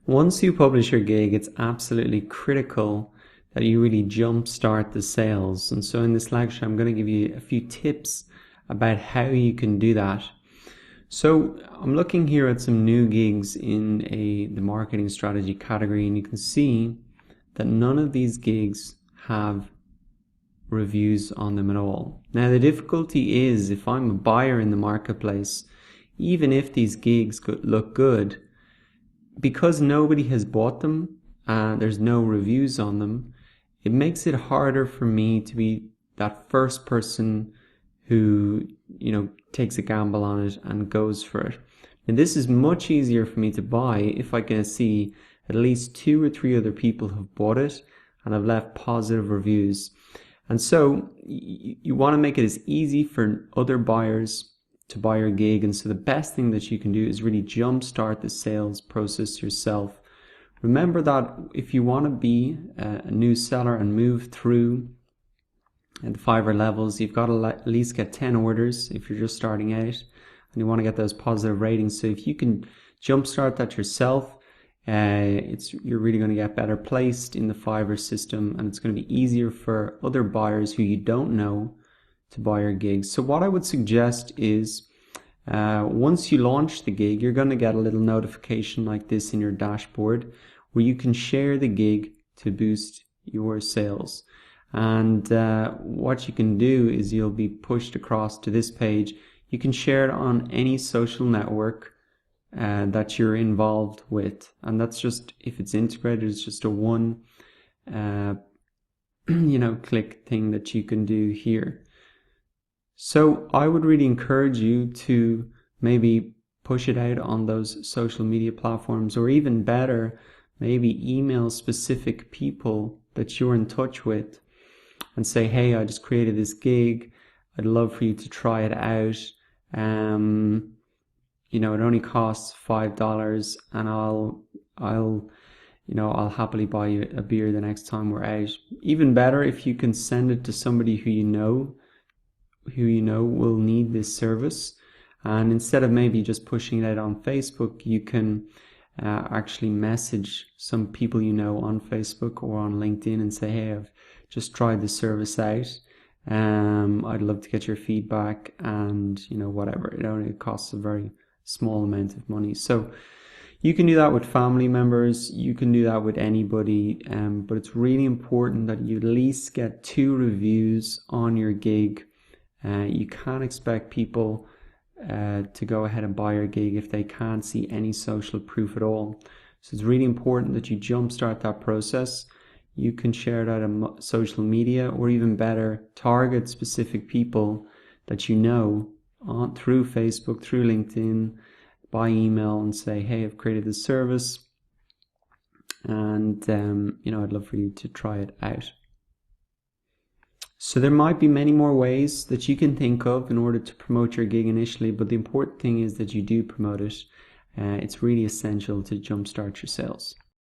Once you publish your gig, it's absolutely critical that you really jumpstart the sales. And so in this lecture, I'm going to give you a few tips about how you can do that. So I'm looking here at some new gigs in the marketing strategy category, and you can see that none of these gigs have reviews on them at all. Now the difficulty is, if I'm a buyer in the marketplace, even if these gigs look good, because nobody has bought them, there's no reviews on them, it makes it harder for me to be that first person who, takes a gamble on it and goes for it. And this is much easier for me to buy if I can see at least 2 or 3 other people have bought it and have left positive reviews. And so you want to make it as easy for other buyers to buy your gig. And so the best thing that you can do is really jumpstart the sales process yourself. Remember that if you want to be a new seller and move through the Fiverr levels, you've got to at least get 10 orders if you're just starting out, and you want to get those positive ratings. So if you can jumpstart that yourself, you're really going to get better placed in the Fiverr system, and it's going to be easier for other buyers who you don't know to buy your gigs. So what I would suggest is, once you launch the gig, you're going to get a little notification like this in your dashboard where you can share the gig to boost your sales. And what you can do is you'll be pushed across to this page. You can share it on any social network that you're involved with, and that's just, if it's integrated, it's just a one click thing that you can do here. So I would really encourage you to maybe push it out on those social media platforms, or even better, maybe email specific people that you're in touch with and say, hey, I just created this gig, I'd love for you to try it out. It only costs $5, and I'll happily buy you a beer the next time we're out. Even better if you can send it to somebody who you know will need this service. And instead of maybe just pushing it out on Facebook, you can actually message some people you know on Facebook or on LinkedIn and say, hey, I've just tried the service out. I'd love to get your feedback, and whatever. It only costs a very small amount of money. So you can do that with family members, you can do that with anybody, but it's really important that you at least get 2 reviews on your gig. You can't expect people to go ahead and buy your gig if they can't see any social proof at all. So it's really important that you jumpstart that process. You can share it out on social media, or even better, target specific people that you know through Facebook, through LinkedIn, by email, and say, hey, I've created this service, and I'd love for you to try it out. So there might be many more ways that you can think of in order to promote your gig initially, but the important thing is that you do promote it. It's really essential to jumpstart your sales.